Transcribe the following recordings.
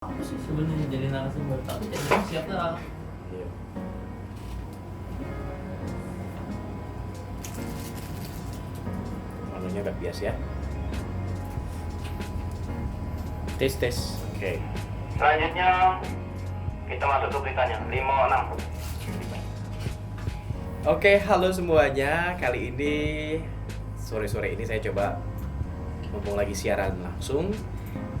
Aku sih sebenarnya jadi narasumber, tapi jadi siap lah. Iya. Anunya udah biasa ya. Tes. Oke. Selanjutnya kita masuk ke beritanya 56. Oke, halo semuanya. Kali ini sore-sore ini saya coba mumpung lagi siaran langsung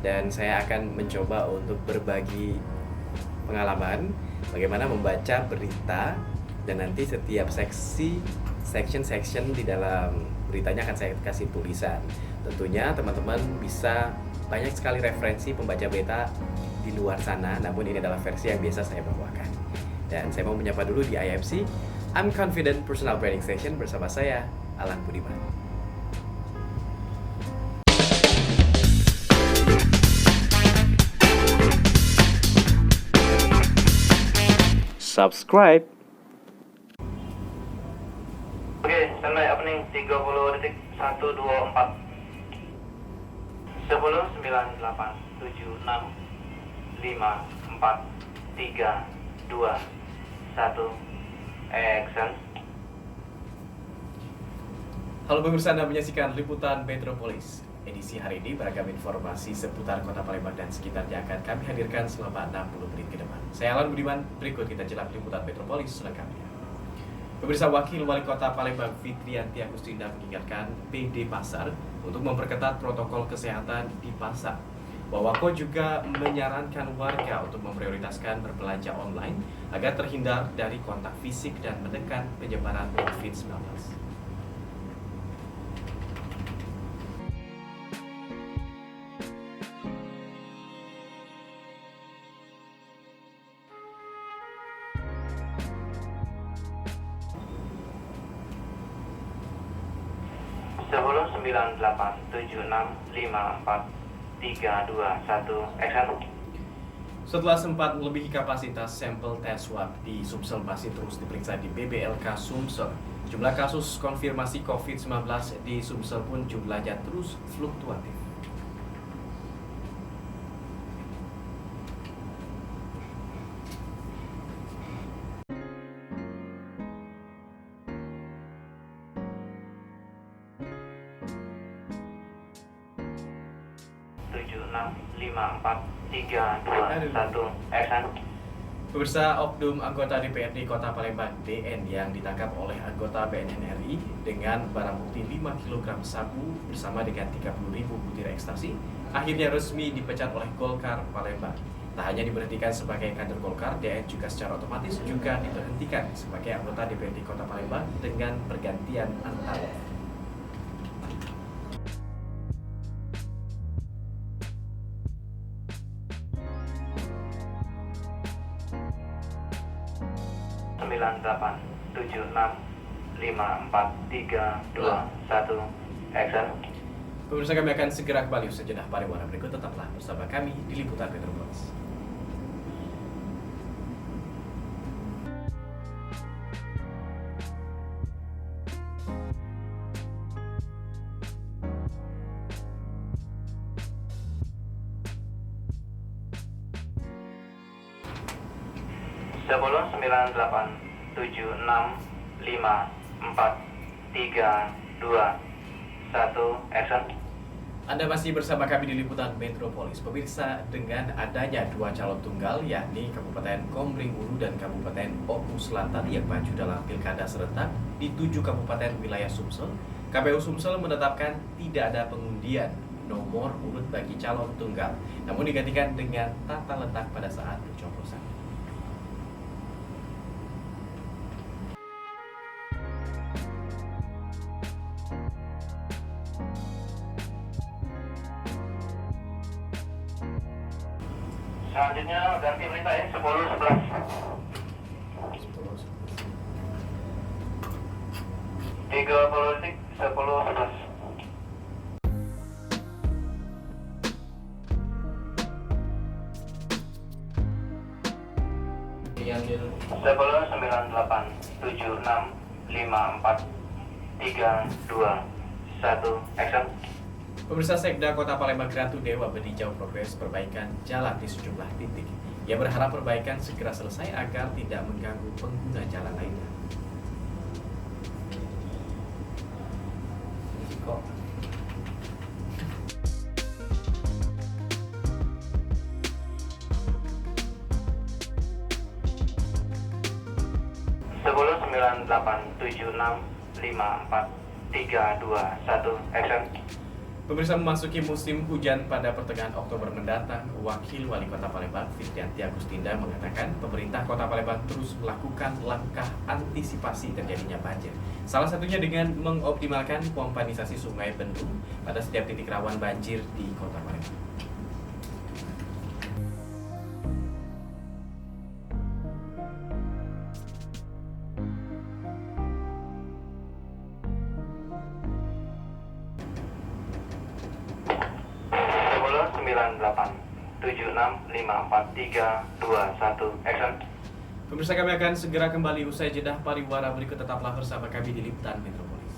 dan saya akan mencoba untuk berbagi pengalaman bagaimana membaca berita, dan nanti setiap section di dalam beritanya akan saya kasih tulisan. Tentunya teman-teman bisa banyak sekali referensi pembaca berita di luar sana, namun ini adalah versi yang biasa saya bawakan. Dan saya mau menyapa dulu di IMC I'm Confident Personal Branding Station bersama saya, Alan Budiman. Subscribe. Oke, standby opening 30 detik 124 10 9 8 7 6 5 4 3 2 1 action. Halo pemirsa, Anda menyaksikan Liputan Metropolis. Edisi hari ini beragam informasi seputar Kota Palembang dan sekitarnya akan kami hadirkan selama 60 menit ke depan. Saya Alan Budiman, berikut kita jelas Liputan Metropolis selengkapnya. Pemirsa, Wakil Wali Kota Palembang Fitriyanti Agustina mengingatkan PD Pasar untuk memperketat protokol kesehatan di pasar. Wawako juga menyarankan warga untuk memprioritaskan berbelanja online agar terhindar dari kontak fisik dan menekan penyebaran COVID-19. Sepuluh, 9, 8, 7, 6, 5, 4, 3, 2, 1 action. Setelah sempat melebihi kapasitas, sampel tes swab di Sumsel masih terus diperiksa di BBLK Sumsel. Jumlah kasus konfirmasi COVID-19 di Sumsel pun jumlahnya terus fluktuatif. Tujuh, 6, 5, 4, 3, 2, 1 action. Pemirsa, oknum anggota DPRD Kota Palembang DN yang ditangkap oleh anggota BNN RI dengan barang bukti 5 kg sabu bersama dengan 30.000 butir ekstasi akhirnya resmi dipecat oleh Golkar Palembang. Tak hanya diberhentikan sebagai kader Golkar, DN juga secara otomatis juga diberhentikan sebagai anggota DPRD Kota Palembang dengan pergantian antar. Sembilan, 8, 7, 6, 5, 4, 3, 2, 1 action. Pemirsa, kami akan segera kembali sejenak pariwara berikut. Tetaplah bersama kami di Liputan Metropolis. Sepuluh, 9, 8, 7, 6, 5, 4, 3, 2, 1 action. Anda masih bersama kami di Liputan Metropolis. Pemirsa, dengan adanya dua calon tunggal, yakni Kabupaten Komering Ulu dan Kabupaten Oku Selatan yang maju dalam pilkada serentak di 7 kabupaten wilayah Sumsel, KPU Sumsel menetapkan tidak ada pengundian nomor urut bagi calon tunggal, namun digantikan dengan tata letak pada saat pencoblosan. Selanjutnya ganti berita ya 10, 11 30 detik 10, 11 Diambil 10, 9, 8, 7, 6, 5, 4, 3, 2, 1 action. Pemirsa, Sekda Kota Palembang Ratu Dewa meninjau progres perbaikan jalan di sejumlah titik. Ia berharap perbaikan segera selesai agar tidak mengganggu pengguna jalan lainnya. Risiko. Sepuluh sembilan delapan tujuh enam lima empat tiga dua satu action. Pemirsa, memasuki musim hujan pada pertengahan Oktober mendatang, Wakil Wali Kota Palembang, Fitrianti Agustinda, mengatakan pemerintah Kota Palembang terus melakukan langkah antisipasi terjadinya banjir. Salah satunya dengan mengoptimalkan pompanisasi sungai bendung pada setiap titik rawan banjir di Kota Palembang. Delapan tujuh enam lima empat tiga dua satu action. Pemirsa, kami akan segera kembali usai jedah pariwara berikut. Tetaplah bersama kami di Liputan Metropolis.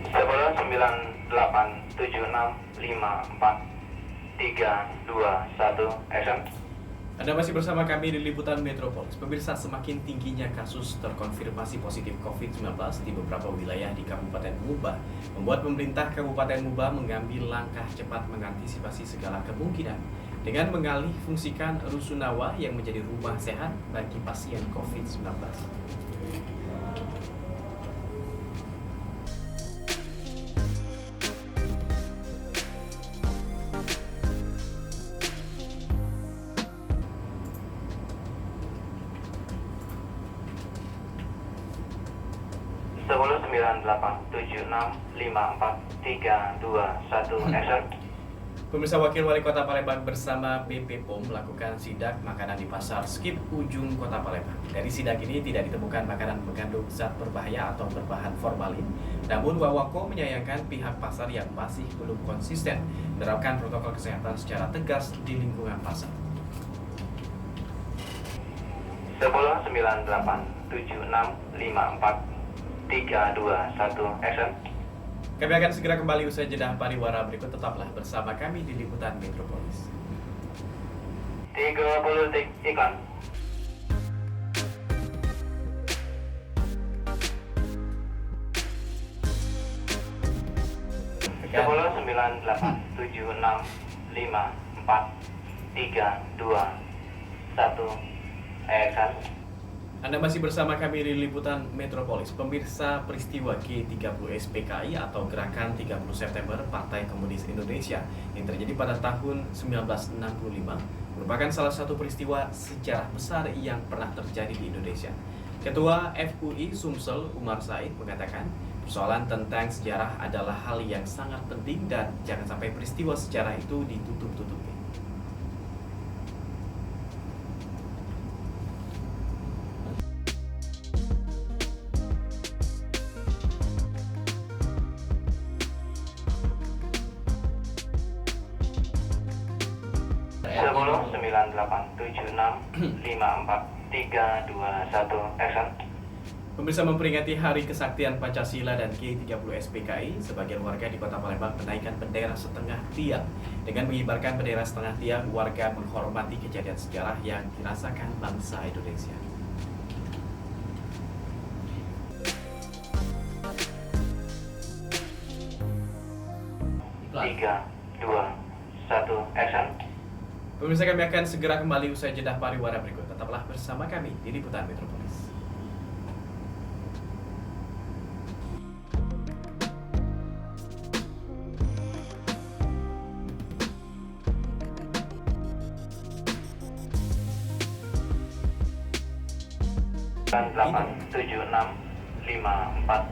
Sepuluh sembilan delapan tujuh enam lima empat tiga dua satu action. Anda masih bersama kami di Liputan Metropolis. Pemirsa, semakin tingginya kasus terkonfirmasi positif COVID-19 di beberapa wilayah di Kabupaten Muba membuat pemerintah Kabupaten Muba mengambil langkah cepat mengantisipasi segala kemungkinan dengan mengalih fungsikan Rusunawa yang menjadi rumah sehat bagi pasien COVID-19. 1098765432 action. Pemirsa, Wakil Wali Kota Palembang bersama BP POM melakukan sidak makanan di pasar Skip Ujung Kota Palembang. Dari sidak ini tidak ditemukan makanan mengandung zat berbahaya atau berbahan formalin. Namun Wawako menyayangkan pihak pasar yang masih belum konsisten menerapkan protokol kesehatan secara tegas di lingkungan pasar. 1098765432 action. Kami akan segera kembali usai jedah pariwara berikut. Tetaplah bersama kami di Liputan Metropolis. 30 detik iklan. Tekan. 1098765432 action. Anda masih bersama kami di Liputan Metropolis. Pemirsa, peristiwa G30 SPKI atau Gerakan 30 September Partai Komunis Indonesia yang terjadi pada tahun 1965 merupakan salah satu peristiwa sejarah besar yang pernah terjadi di Indonesia. Ketua FUI Sumsel Umar Said mengatakan, persoalan tentang sejarah adalah hal yang sangat penting dan jangan sampai peristiwa sejarah itu ditutup-tutupi. Sepuluh 987654321 action. Pemirsa, memperingati Hari Kesaktian Pancasila dan G30 SPKI, sebagian warga di Kota Palembang menaikkan bendera setengah tiang. Dengan mengibarkan bendera setengah tiang, warga menghormati kejadian sejarah yang dirasakan bangsa Indonesia. Tiga, dua, satu, action. Pemirsa, kami akan segera kembali usai jedah pariwara berikut. Tetaplah bersama kami di Liputan Metropolis. Delapan, tujuh, enam, lima, empat,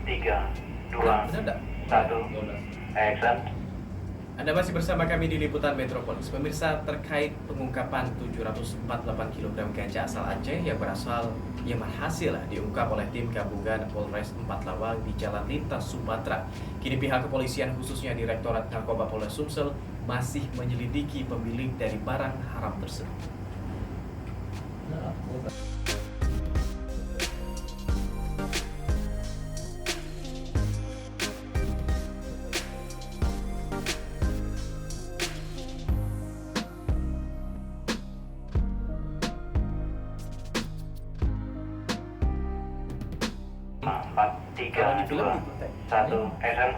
tiga, dua, satu, action. Anda masih bersama kami di Liputan Metropolis. Pemirsa, terkait pengungkapan 748 kg ganja asal Aceh yang berhasil diungkap oleh tim gabungan Polres 4 Lawang di Jalan Lintas Sumatera. Kini pihak kepolisian khususnya Direktorat Narkoba Polres Sumsel masih menyelidiki pemilik dari barang haram tersebut. di film diputar. 1, action.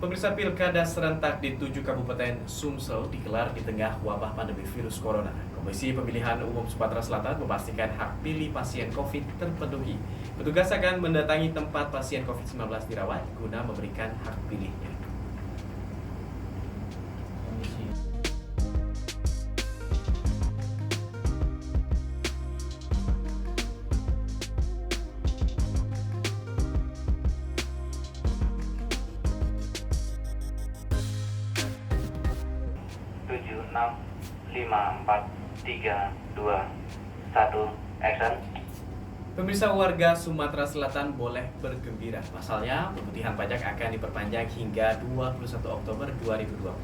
Pemirsa, pilkada serentak di 7 kabupaten Sumsel digelar di tengah wabah pandemi virus corona. Komisi Pemilihan Umum Sumatera Selatan memastikan hak pilih pasien COVID terpenuhi. Petugas akan mendatangi tempat pasien COVID-19 dirawat guna memberikan hak pilihnya. Komisi. Tujuh, 6, 5, 4, 3, 2, 1, action. Pemirsa, warga Sumatera Selatan boleh bergembira. Pasalnya, pemutihan pajak akan diperpanjang hingga 21 Oktober 2020.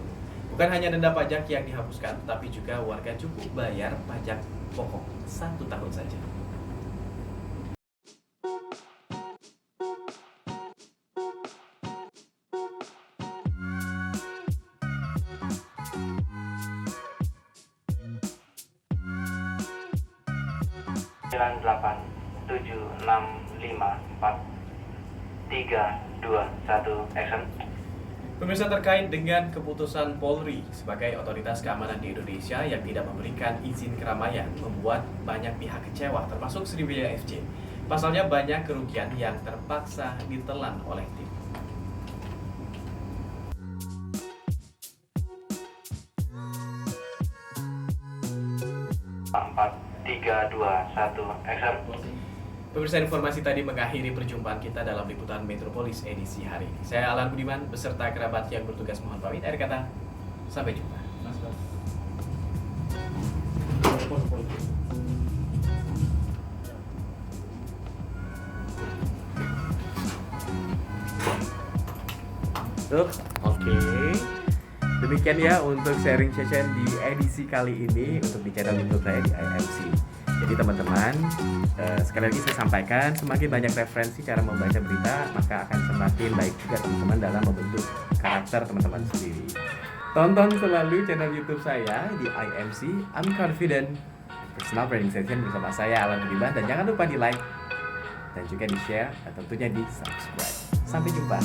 Bukan hanya denda pajak yang dihapuskan, tapi juga warga cukup bayar pajak pokok 1 tahun saja. Sembilan, 8, 7, 6, 5, 4, 3, 2, 1, action. Pemirsa, terkait dengan keputusan Polri sebagai otoritas keamanan di Indonesia yang tidak memberikan izin keramaian membuat banyak pihak kecewa, termasuk Sriwijaya FC. Pasalnya banyak kerugian yang terpaksa ditelan oleh tim. Empat, 3, 2, 1, action. Pemirsa, informasi tadi mengakhiri perjumpaan kita dalam liputan Metropolis edisi hari ini. Saya Alan Budiman beserta kerabat yang bertugas mohon pamit. Akhir kata, sampai jumpa. Mas, Mas. Oke. Demikian ya untuk sharing session di edisi kali ini untuk di channel YouTube saya di IMC. Jadi teman-teman, sekali lagi saya sampaikan, semakin banyak referensi cara membaca berita, maka akan semakin baik juga teman-teman dalam membentuk karakter teman-teman sendiri. Tonton selalu channel YouTube saya di IMC I'm Confident Personal Branding Session bersama saya Alan Budiman, dan jangan lupa di like dan juga di share dan tentunya di subscribe. Sampai jumpa.